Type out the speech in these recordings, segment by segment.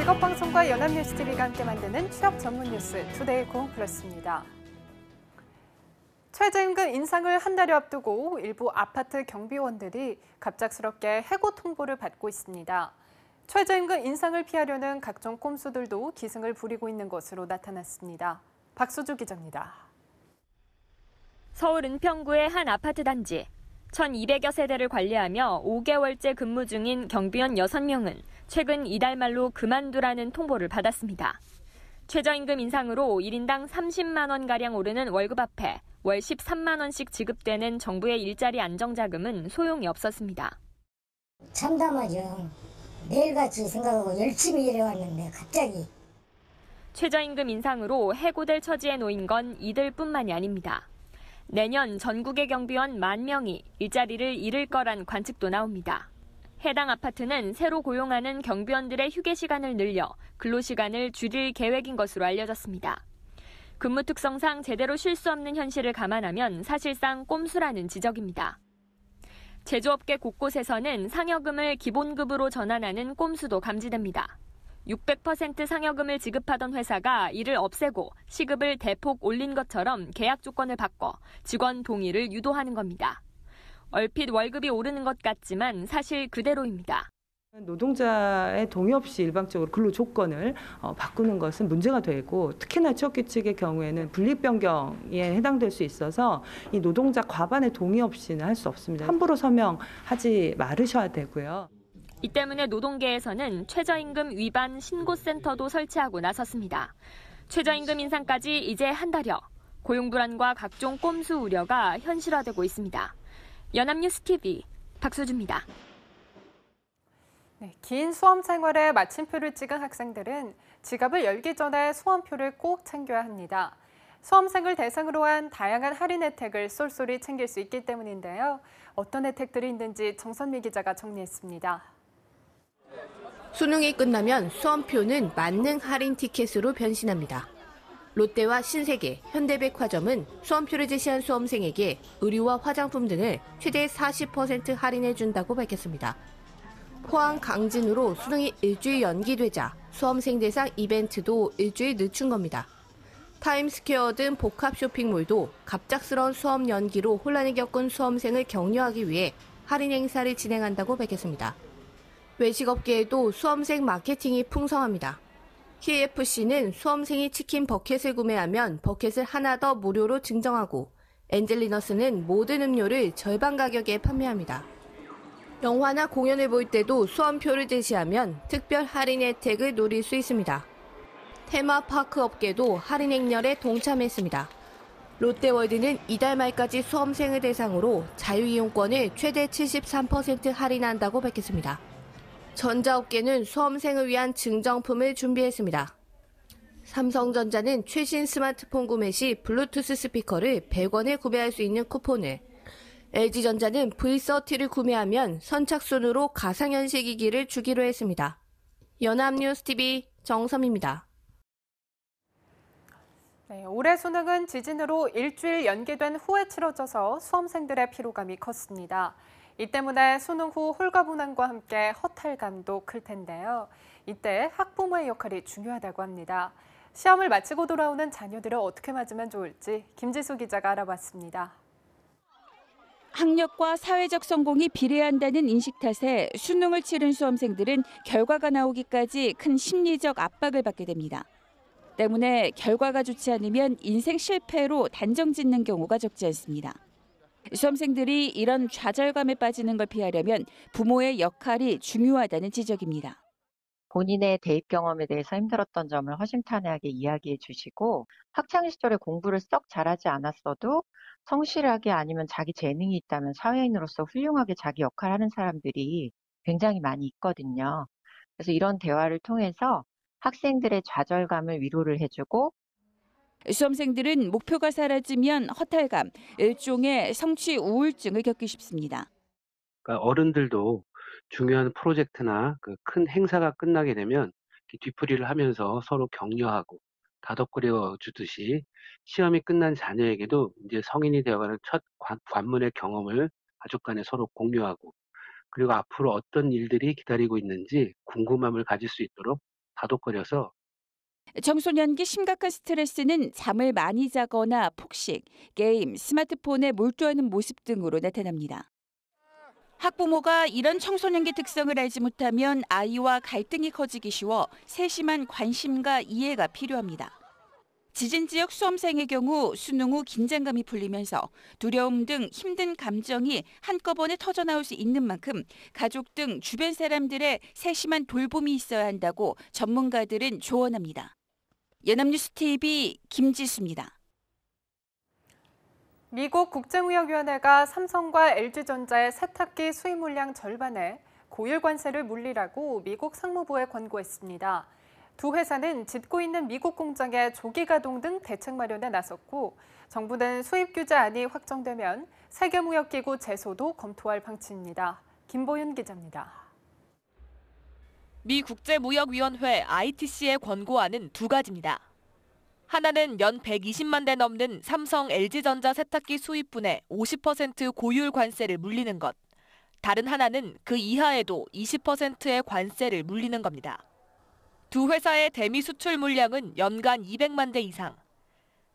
직업방송과 연합뉴스TV가 함께 만드는 취업 전문 뉴스 투데이 고흥플러스입니다. 최저임금 인상을 한 달여 앞두고 일부 아파트 경비원들이 갑작스럽게 해고 통보를 받고 있습니다. 최저임금 인상을 피하려는 각종 꼼수들도 기승을 부리고 있는 것으로 나타났습니다. 박수주 기자입니다. 서울 은평구의 한 아파트 단지. 1,200여 세대를 관리하며 5개월째 근무 중인 경비원 6명은 최근 이달 말로 그만두라는 통보를 받았습니다. 최저임금 인상으로 1인당 30만 원가량 오르는 월급 앞에 월 13만 원씩 지급되는 정부의 일자리 안정자금은 소용이 없었습니다. 참담하죠. 매일같이 생각하고 열심히 일해왔는데 갑자기. 최저임금 인상으로 해고될 처지에 놓인 건 이들뿐만이 아닙니다. 내년 전국의 경비원 10,000명이 일자리를 잃을 거란 관측도 나옵니다. 해당 아파트는 새로 고용하는 경비원들의 휴게 시간을 늘려 근로시간을 줄일 계획인 것으로 알려졌습니다. 근무 특성상 제대로 쉴 수 없는 현실을 감안하면 사실상 꼼수라는 지적입니다. 제조업계 곳곳에서는 상여금을 기본급으로 전환하는 꼼수도 감지됩니다. 600% 상여금을 지급하던 회사가 이를 없애고 시급을 대폭 올린 것처럼 계약 조건을 바꿔 직원 동의를 유도하는 겁니다. 얼핏 월급이 오르는 것 같지만 사실 그대로입니다. 노동자의 동의 없이 일방적으로 근로 조건을 바꾸는 것은 문제가 되고, 특히나 취업규 측의 경우에는 분립 변경에 해당될 수 있어서 이 노동자 과반의 동의 없이는 할 수 없습니다. 함부로 서명하지 말으셔야 되고요. 이 때문에 노동계에서는 최저임금 위반 신고센터도 설치하고 나섰습니다. 최저임금 인상까지 이제 한 달여. 고용 불안과 각종 꼼수 우려가 현실화되고 있습니다. 연합뉴스TV 박수주입니다. 긴 수험 생활에 마침표를 찍은 학생들은 지갑을 열기 전에 수험표를 꼭 챙겨야 합니다. 수험생을 대상으로 한 다양한 할인 혜택을 쏠쏠히 챙길 수 있기 때문인데요. 어떤 혜택들이 있는지 정선미 기자가 정리했습니다. 수능이 끝나면 수험표는 만능 할인 티켓으로 변신합니다. 롯데와 신세계, 현대백화점은 수험표를 제시한 수험생에게 의류와 화장품 등을 최대 40% 할인해준다고 밝혔습니다. 포항 강진으로 수능이 일주일 연기되자 수험생 대상 이벤트도 일주일 늦춘 겁니다. 타임스퀘어 등 복합 쇼핑몰도 갑작스러운 수험 연기로 혼란을 겪은 수험생을 격려하기 위해 할인 행사를 진행한다고 밝혔습니다. 외식업계에도 수험생 마케팅이 풍성합니다. KFC는 수험생이 치킨 버켓을 구매하면 버켓을 하나 더 무료로 증정하고, 엔젤리너스는 모든 음료를 절반 가격에 판매합니다. 영화나 공연을 볼 때도 수험표를 제시하면 특별 할인 혜택을 누릴 수 있습니다. 테마파크 업계도 할인 행렬에 동참했습니다. 롯데월드는 이달 말까지 수험생을 대상으로 자유이용권을 최대 73% 할인한다고 밝혔습니다. 전자업계는 수험생을 위한 증정품을 준비했습니다. 삼성전자는 최신 스마트폰 구매 시 블루투스 스피커를 100원에 구매할 수 있는 쿠폰을, LG전자는 V30를 구매하면 선착순으로 가상현실 기기를 주기로 했습니다. 연합뉴스TV 정섬입니다. 올해 수능은 지진으로 일주일 연기된 후에 치러져서 수험생들의 피로감이 컸습니다. 이 때문에 수능 후 홀가분함과 함께 허탈감도 클 텐데요. 이때 학부모의 역할이 중요하다고 합니다. 시험을 마치고 돌아오는 자녀들을 어떻게 맞으면 좋을지 김지수 기자가 알아봤습니다. 학력과 사회적 성공이 비례한다는 인식 탓에 수능을 치른 수험생들은 결과가 나오기까지 큰 심리적 압박을 받게 됩니다. 때문에 결과가 좋지 않으면 인생 실패로 단정짓는 경우가 적지 않습니다. 수험생들이 이런 좌절감에 빠지는 걸 피하려면 부모의 역할이 중요하다는 지적입니다. 본인의 대입 경험에 대해서 힘들었던 점을 허심탄회하게 이야기해 주시고, 학창 시절에 공부를 썩 잘하지 않았어도 성실하게, 아니면 자기 재능이 있다면 사회인으로서 훌륭하게 자기 역할을 하는 사람들이 굉장히 많이 있거든요. 그래서 이런 대화를 통해서 학생들의 좌절감을 위로를 해주고, 수험생들은 목표가 사라지면 허탈감, 일종의 성취 우울증을 겪기 쉽습니다. 그러니까 어른들도 중요한 프로젝트나 그 큰 행사가 끝나게 되면 뒤풀이를 하면서 서로 격려하고 다독거려 주듯이, 시험이 끝난 자녀에게도 이제 성인이 되어가는 첫 관문의 경험을 가족 간에 서로 공유하고, 그리고 앞으로 어떤 일들이 기다리고 있는지 궁금함을 가질 수 있도록 다독거려서 청소년기 심각한 스트레스는 잠을 많이 자거나 폭식, 게임, 스마트폰에 몰두하는 모습 등으로 나타납니다. 학부모가 이런 청소년기 특성을 알지 못하면 아이와 갈등이 커지기 쉬워 세심한 관심과 이해가 필요합니다. 지진 지역 수험생의 경우 수능 후 긴장감이 풀리면서 두려움 등 힘든 감정이 한꺼번에 터져나올 수 있는 만큼 가족 등 주변 사람들의 세심한 돌봄이 있어야 한다고 전문가들은 조언합니다. 연합뉴스 TV 김지수입니다. 미국 국제무역위원회가 삼성과 LG전자의 세탁기 수입 물량 절반에 고율 관세를 물리라고 미국 상무부에 권고했습니다. 두 회사는 짓고 있는 미국 공장의 조기 가동 등 대책 마련에 나섰고 정부는 수입 규제안이 확정되면 세계무역기구 제소도 검토할 방침입니다. 김보윤 기자입니다. 미 국제무역위원회 ITC의 권고안은 두 가지입니다. 하나는 연 120만 대 넘는 삼성, LG전자 세탁기 수입분에 50% 고율 관세를 물리는 것. 다른 하나는 그 이하에도 20%의 관세를 물리는 겁니다. 두 회사의 대미 수출 물량은 연간 200만 대 이상.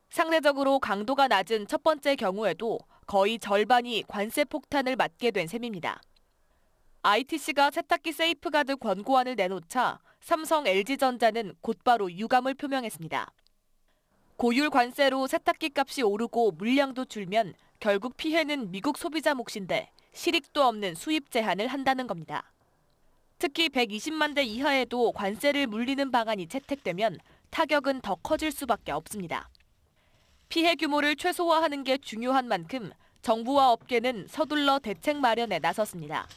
상대적으로 강도가 낮은 첫 번째 경우에도 거의 절반이 관세 폭탄을 맞게 된 셈입니다. ITC가 세탁기 세이프가드 권고안을 내놓자 삼성, LG전자는 곧바로 유감을 표명했습니다. 고율 관세로 세탁기 값이 오르고 물량도 줄면 결국 피해는 미국 소비자 몫인데 실익도 없는 수입 제한을 한다는 겁니다. 특히 120만 대 이하에도 관세를 물리는 방안이 채택되면 타격은 더 커질 수밖에 없습니다. 피해 규모를 최소화하는 게 중요한 만큼 정부와 업계는 서둘러 대책 마련에 나섰습니다.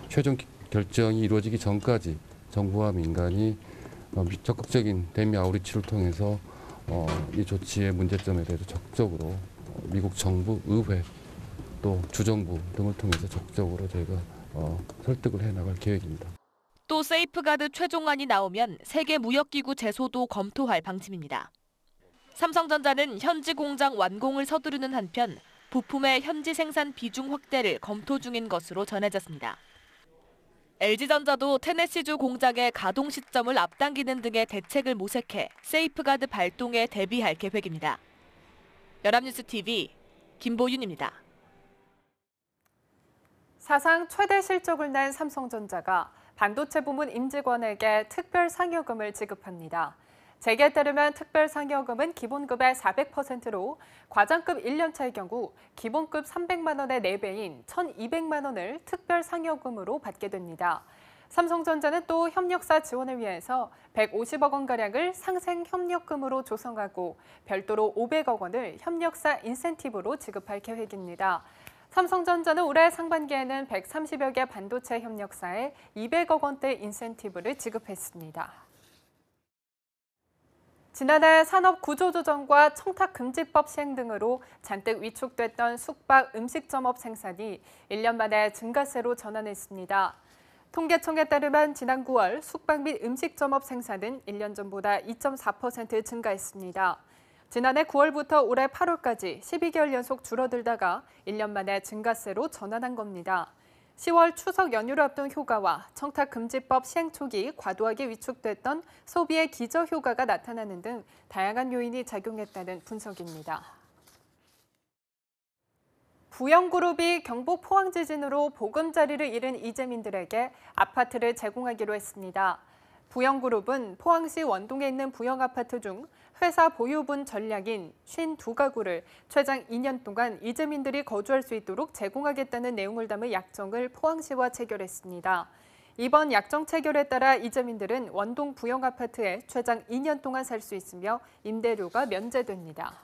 최종 결정이 이루어지기 전까지 정부와 민간이 적극적인 대미 아우리치를 통해서 이 조치의 문제점에 대해서 적극적으로 미국 정부, 의회, 또 주정부 등을 통해서 적극적으로 저희가 설득을 해나갈 계획입니다. 또 세이프가드 최종안이 나오면 세계무역기구 제소도 검토할 방침입니다. 삼성전자는 현지 공장 완공을 서두르는 한편 부품의 현지 생산 비중 확대를 검토 중인 것으로 전해졌습니다. LG전자도 테네시주 공장의 가동 시점을 앞당기는 등의 대책을 모색해 세이프가드 발동에 대비할 계획입니다. 연합뉴스 TV 김보윤입니다. 사상 최대 실적을 낸 삼성전자가 반도체 부문 임직원에게 특별 상여금을 지급합니다. 재계에 따르면 특별 상여금은 기본급의 400%로 과장급 1년차의 경우 기본급 300만 원의 4배인 1,200만 원을 특별 상여금으로 받게 됩니다. 삼성전자는 또 협력사 지원을 위해서 150억 원가량을 상생협력금으로 조성하고 별도로 500억 원을 협력사 인센티브로 지급할 계획입니다. 삼성전자는 올해 상반기에는 130여 개 반도체 협력사에 200억 원대 인센티브를 지급했습니다. 지난해 산업구조조정과 청탁금지법 시행 등으로 잔뜩 위축됐던 숙박 음식점업 생산이 1년 만에 증가세로 전환했습니다. 통계청에 따르면 지난 9월 숙박 및 음식점업 생산은 1년 전보다 2.4% 증가했습니다. 지난해 9월부터 올해 8월까지 12개월 연속 줄어들다가 1년 만에 증가세로 전환한 겁니다. 10월 추석 연휴를 앞둔 휴가와 청탁금지법 시행 초기 과도하게 위축됐던 소비의 기저효과가 나타나는 등 다양한 요인이 작용했다는 분석입니다. 부영그룹이 경북 포항 지진으로 보금자리를 잃은 이재민들에게 아파트를 제공하기로 했습니다. 부영그룹은 포항시 원동에 있는 부영아파트 중 회사 보유분 전략인 52가구를 최장 2년 동안 이재민들이 거주할 수 있도록 제공하겠다는 내용을 담은 약정을 포항시와 체결했습니다. 이번 약정 체결에 따라 이재민들은 원동 부영아파트에 최장 2년 동안 살 수 있으며 임대료가 면제됩니다.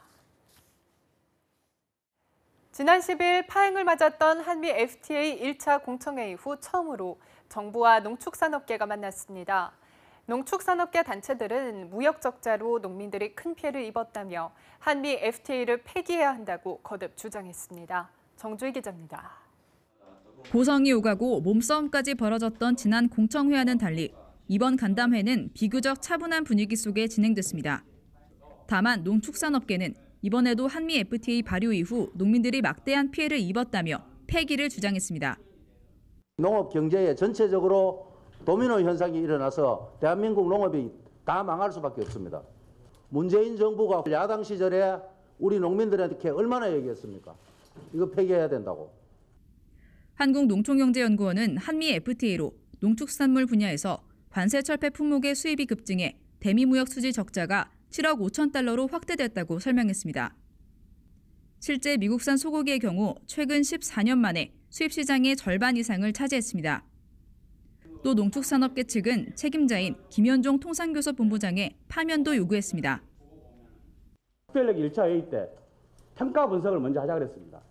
지난 10일 파행을 맞았던 한미 FTA 1차 공청회의 후 처음으로 정부와 농축산업계가 만났습니다. 농축산업계 단체들은 무역 적자로 농민들이 큰 피해를 입었다며 한미 FTA를 폐기해야 한다고 거듭 주장했습니다. 정주희 기자입니다. 고성이 오가고 몸싸움까지 벌어졌던 지난 공청회와는 달리 이번 간담회는 비교적 차분한 분위기 속에 진행됐습니다. 다만 농축산업계는 이번에도 한미 FTA 발효 이후 농민들이 막대한 피해를 입었다며 폐기를 주장했습니다. 농업 경제에 전체적으로 도미노 현상이 일어나서 대한민국 농업이 다 망할 수밖에 없습니다. 문재인 정부가 야당 시절에 우리 농민들한테 얼마나 얘기했습니까? 이거 폐기해야 된다고. 한국농촌경제연구원은 한미 FTA로 농축산물 분야에서 관세 철폐 품목의 수입이 급증해 대미무역 수지 적자가 7억 5천 달러로 확대됐다고 설명했습니다. 실제 미국산 소고기의 경우 최근 14년 만에 수입 시장의 절반 이상을 차지했습니다. 또 농축산업계 측은 책임자인 김현종 통상교섭본부장의 파면도 요구했습니다. 특별력 1차 회의 때 평가 분석을 먼저 하자 그랬습니다.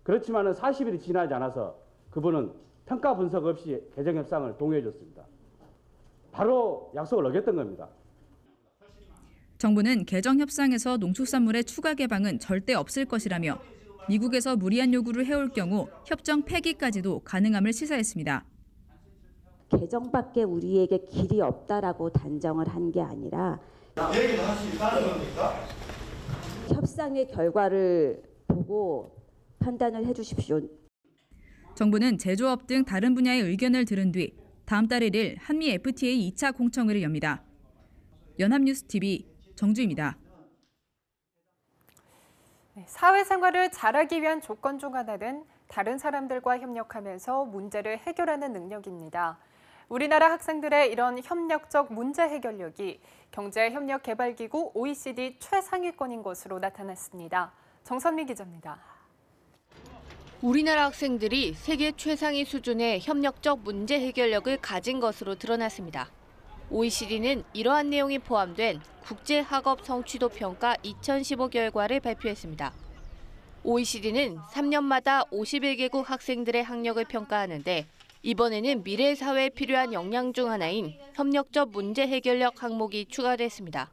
그렇지만 40일이 지나지 않아서 그분은 평가 분석 없이 개정 협상을 동의해 줬습니다. 바로 약속을 어겼던 겁니다. 정부는 개정 협상에서 농축산물의 추가 개방은 절대 없을 것이라며 미국에서 무리한 요구를 해올 경우 협정 폐기까지도 가능함을 시사했습니다. 개정밖에 우리에게 길이 없다라고 단정을 한 게 아니라 협상의 결과를 보고 판단을 해주십시오. 정부는 제조업 등 다른 분야의 의견을 들은 뒤 다음 달 1일 한미 FTA 2차 공청회를 엽니다. 연합뉴스TV 정주입니다. 사회생활을 잘하기 위한 조건 중 하나는 다른 사람들과 협력하면서 문제를 해결하는 능력입니다. 우리나라 학생들의 이런 협력적 문제 해결력이 경제협력개발기구 OECD 최상위권인 것으로 나타났습니다. 정선미 기자입니다. 우리나라 학생들이 세계 최상위 수준의 협력적 문제 해결력을 가진 것으로 드러났습니다. OECD는 이러한 내용이 포함된 국제학업 성취도 평가 2015 결과를 발표했습니다. OECD는 3년마다 51개국 학생들의 학력을 평가하는데 이번에는 미래 사회에 필요한 역량 중 하나인 협력적 문제 해결력 항목이 추가됐습니다.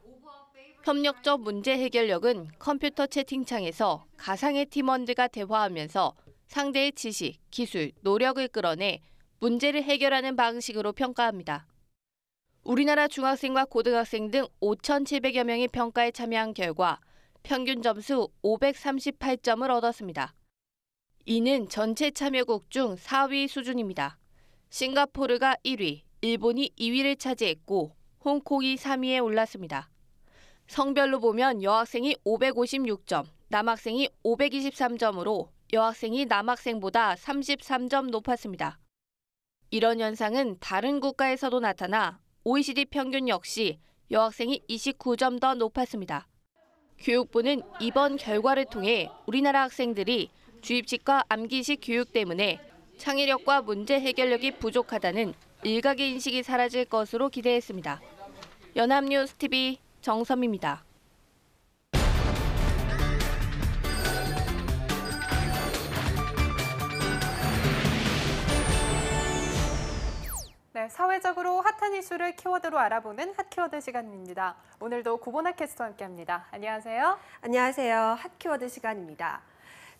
협력적 문제 해결력은 컴퓨터 채팅창에서 가상의 팀원들과 대화하면서 상대의 지식, 기술, 노력을 끌어내 문제를 해결하는 방식으로 평가합니다. 우리나라 중학생과 고등학생 등 5,700여 명이 평가에 참여한 결과 평균 점수 538점을 얻었습니다. 이는 전체 참여국 중 4위 수준입니다. 싱가포르가 1위, 일본이 2위를 차지했고 홍콩이 3위에 올랐습니다. 성별로 보면 여학생이 556점, 남학생이 523점으로 여학생이 남학생보다 33점 높았습니다. 이런 현상은 다른 국가에서도 나타나 OECD 평균 역시 여학생이 29점 더 높았습니다. 교육부는 이번 결과를 통해 우리나라 학생들이 주입식과 암기식 교육 때문에 창의력과 문제 해결력이 부족하다는 일각의 인식이 사라질 것으로 기대했습니다. 연합뉴스TV 정선미입니다. 네, 사회적으로 핫한 이슈를 키워드로 알아보는 핫키워드 시간입니다. 오늘도 구본아 캐스터와 함께합니다. 안녕하세요. 안녕하세요. 핫키워드 시간입니다.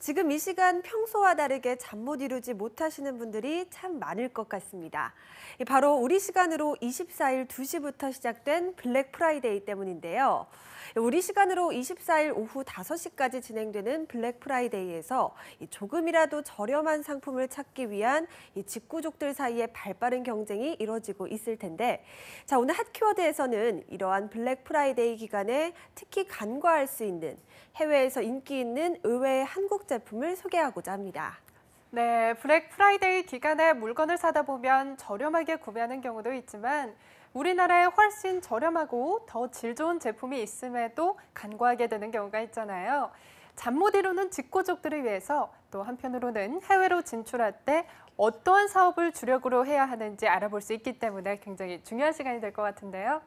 지금 이 시간 평소와 다르게 잠 못 이루지 못하시는 분들이 참 많을 것 같습니다. 바로 우리 시간으로 24일 2시부터 시작된 블랙 프라이데이 때문인데요. 우리 시간으로 24일 오후 5시까지 진행되는 블랙 프라이데이에서 조금이라도 저렴한 상품을 찾기 위한 직구족들 사이에 발빠른 경쟁이 이뤄지고 있을 텐데, 자, 오늘 핫키워드에서는 이러한 블랙 프라이데이 기간에 특히 간과할 수 있는 해외에서 인기 있는 의외의 한국 제품을 소개하고자 합니다. 네, 블랙 프라이데이 기간에 물건을 사다 보면 저렴하게 구매하는 경우도 있지만 우리나라에 훨씬 저렴하고 더 질 좋은 제품이 있음에도 간과하게 되는 경우가 있잖아요. 잠 못 이루는 직구족들을 위해서 또 한편으로는 해외로 진출할 때 어떠한 사업을 주력으로 해야 하는지 알아볼 수 있기 때문에 굉장히 중요한 시간이 될 것 같은데요.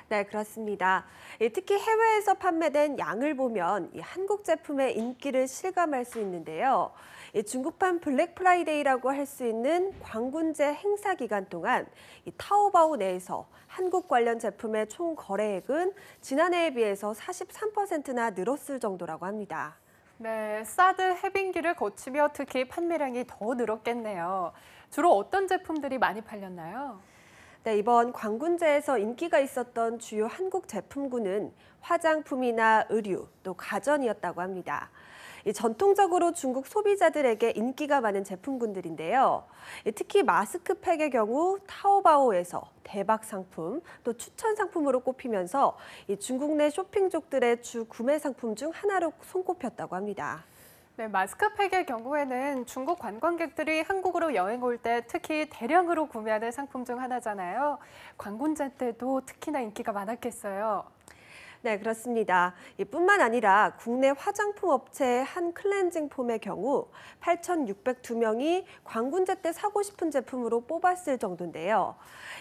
네, 그렇습니다. 특히 해외에서 판매된 양을 보면 한국 제품의 인기를 실감할 수 있는데요. 중국판 블랙 프라이데이라고 할 수 있는 광군제 행사 기간 동안 타오바오 내에서 한국 관련 제품의 총 거래액은 지난해에 비해서 43%나 늘었을 정도라고 합니다. 네, 사드 해빙기를 거치며 특히 판매량이 더 늘었겠네요. 주로 어떤 제품들이 많이 팔렸나요? 네, 이번 광군제에서 인기가 있었던 주요 한국 제품군은 화장품이나 의류, 또 가전이었다고 합니다. 전통적으로 중국 소비자들에게 인기가 많은 제품군들인데요. 특히 마스크팩의 경우 타오바오에서 대박 상품, 또 추천 상품으로 꼽히면서 중국 내 쇼핑족들의 주 구매 상품 중 하나로 손꼽혔다고 합니다. 네, 마스크팩의 경우에는 중국 관광객들이 한국으로 여행 올 때 특히 대량으로 구매하는 상품 중 하나잖아요. 광군제 때도 특히나 인기가 많았겠어요. 네, 그렇습니다. 뿐만 아니라 국내 화장품 업체의 한 클렌징 폼의 경우 8,602명이 광군제 때 사고 싶은 제품으로 뽑았을 정도인데요.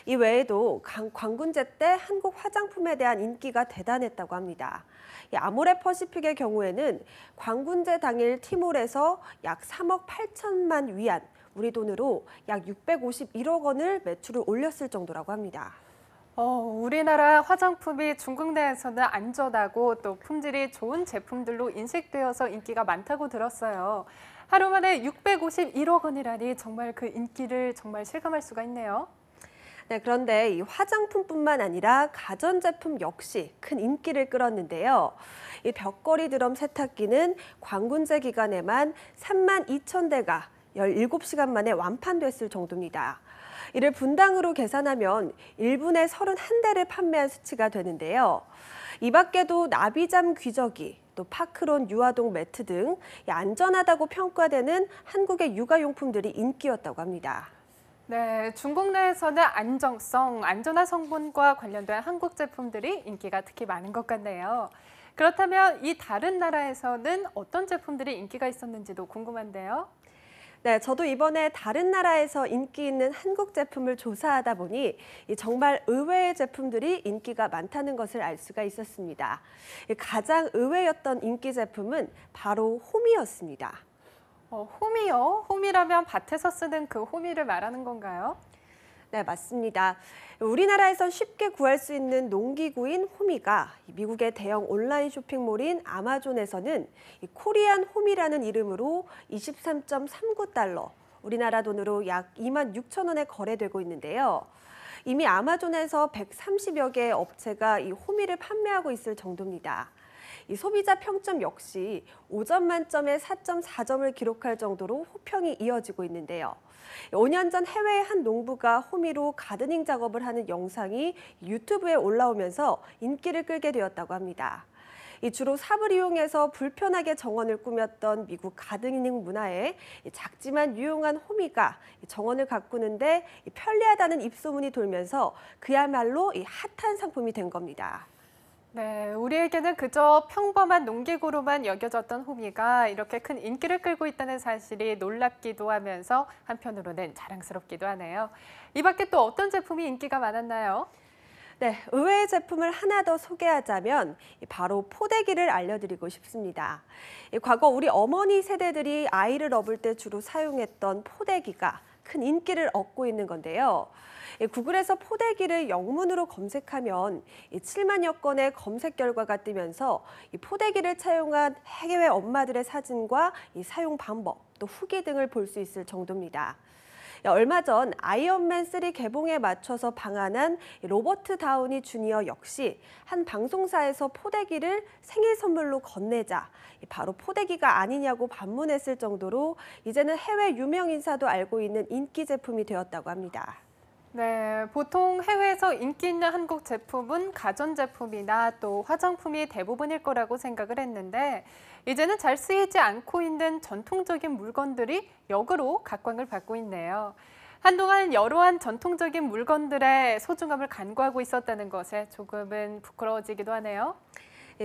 이 외에도 광군제 때 한국 화장품에 대한 인기가 대단했다고 합니다. 아모레 퍼시픽의 경우에는 광군제 당일 티몰에서 약 3억 8천만 위안, 우리 돈으로 약 651억 원을 매출을 올렸을 정도라고 합니다. 우리나라 화장품이 중국 내에서는 안전하고 또 품질이 좋은 제품들로 인식되어서 인기가 많다고 들었어요. 하루 만에 651억 원이라니 정말 그 인기를 정말 실감할 수가 있네요. 네, 그런데 이 화장품뿐만 아니라 가전제품 역시 큰 인기를 끌었는데요. 이 벽걸이 드럼 세탁기는 광군제 기간에만 32,000대가 17시간 만에 완판됐을 정도입니다. 이를 분당으로 계산하면 1분에 31대를 판매한 수치가 되는데요. 이 밖에도 나비잠 귀저귀, 또 파크론 유아동 매트 등 안전하다고 평가되는 한국의 육아용품들이 인기였다고 합니다. 네, 중국 내에서는 안정성, 안전한 성분과 관련된 한국 제품들이 인기가 특히 많은 것 같네요. 그렇다면 이 다른 나라에서는 어떤 제품들이 인기가 있었는지도 궁금한데요. 네, 저도 이번에 다른 나라에서 인기 있는 한국 제품을 조사하다 보니 정말 의외의 제품들이 인기가 많다는 것을 알 수가 있었습니다. 가장 의외였던 인기 제품은 바로 호미였습니다. 호미요? 호미라면 밭에서 쓰는 그 호미를 말하는 건가요? 네, 맞습니다. 우리나라에선 쉽게 구할 수 있는 농기구인 호미가 미국의 대형 온라인 쇼핑몰인 아마존에서는 코리안 호미라는 이름으로 23.39달러, 우리나라 돈으로 약 26,000원에 거래되고 있는데요. 이미 아마존에서 130여 개의 업체가 이 호미를 판매하고 있을 정도입니다. 이 소비자 평점 역시 5점 만점에 4.4점을 기록할 정도로 호평이 이어지고 있는데요. 5년 전 해외의 한 농부가 호미로 가드닝 작업을 하는 영상이 유튜브에 올라오면서 인기를 끌게 되었다고 합니다. 주로 삽을 이용해서 불편하게 정원을 꾸몄던 미국 가드닝 문화에 작지만 유용한 호미가 정원을 가꾸는데 편리하다는 입소문이 돌면서 그야말로 핫한 상품이 된 겁니다. 네, 우리에게는 그저 평범한 농기구로만 여겨졌던 호미가 이렇게 큰 인기를 끌고 있다는 사실이 놀랍기도 하면서 한편으로는 자랑스럽기도 하네요. 이 밖에 또 어떤 제품이 인기가 많았나요? 네, 의외의 제품을 하나 더 소개하자면 바로 포대기를 알려드리고 싶습니다. 과거 우리 어머니 세대들이 아이를 업을 때 주로 사용했던 포대기가 큰 인기를 얻고 있는 건데요. 구글에서 포대기를 영문으로 검색하면 7만여 건의 검색 결과가 뜨면서 포대기를 사용한 해외 엄마들의 사진과 사용 방법, 또 후기 등을 볼 수 있을 정도입니다. 얼마 전 아이언맨 3 개봉에 맞춰서 방한한 로버트 다우니 주니어 역시 한 방송사에서 포대기를 생일 선물로 건네자 바로 포대기가 아니냐고 반문했을 정도로 이제는 해외 유명 인사도 알고 있는 인기 제품이 되었다고 합니다. 네, 보통 해외에서 인기 있는 한국 제품은 가전제품이나 또 화장품이 대부분일 거라고 생각을 했는데 이제는 잘 쓰이지 않고 있는 전통적인 물건들이 역으로 각광을 받고 있네요. 한동안 여러한 전통적인 물건들의 소중함을 간과하고 있었다는 것에 조금은 부끄러워지기도 하네요.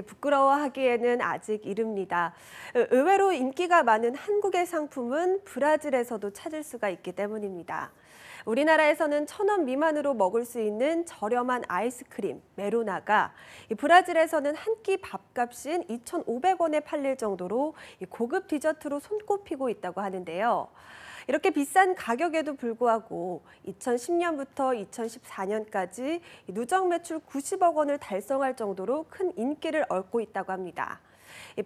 부끄러워하기에는 아직 이릅니다. 의외로 인기가 많은 한국의 상품은 브라질에서도 찾을 수가 있기 때문입니다. 우리나라에서는 1,000원 미만으로 먹을 수 있는 저렴한 아이스크림, 메로나가 브라질에서는 한 끼 밥값인 2,500원에 팔릴 정도로 고급 디저트로 손꼽히고 있다고 하는데요. 이렇게 비싼 가격에도 불구하고 2010년부터 2014년까지 누적 매출 90억 원을 달성할 정도로 큰 인기를 얻고 있다고 합니다.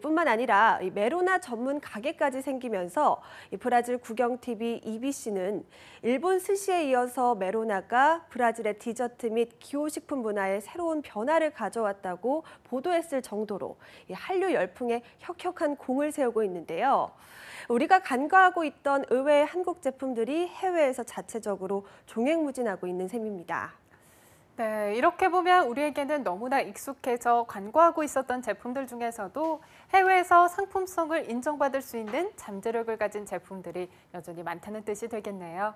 뿐만 아니라 메로나 전문 가게까지 생기면서 브라질 국영TV EBC는 일본 스시에 이어서 메로나가 브라질의 디저트 및 기호식품 문화에 새로운 변화를 가져왔다고 보도했을 정도로 한류 열풍에 혁혁한 공을 세우고 있는데요. 우리가 간과하고 있던 의외의 한국 제품들이 해외에서 자체적으로 종횡무진하고 있는 셈입니다. 네, 이렇게 보면 우리에게는 너무나 익숙해져 간과하고 있었던 제품들 중에서도 해외에서 상품성을 인정받을 수 있는 잠재력을 가진 제품들이 여전히 많다는 뜻이 되겠네요.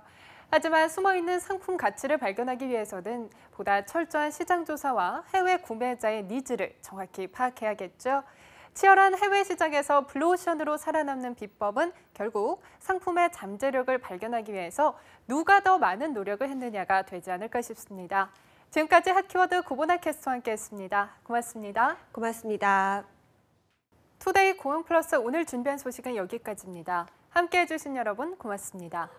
하지만 숨어있는 상품 가치를 발견하기 위해서는 보다 철저한 시장 조사와 해외 구매자의 니즈를 정확히 파악해야겠죠. 치열한 해외 시장에서 블루오션으로 살아남는 비법은 결국 상품의 잠재력을 발견하기 위해서 누가 더 많은 노력을 했느냐가 되지 않을까 싶습니다. 지금까지 핫키워드 고보나 캐스터와 함께했습니다. 고맙습니다. 고맙습니다. 투데이 공항 플러스 오늘 준비한 소식은 여기까지입니다. 함께해 주신 여러분 고맙습니다.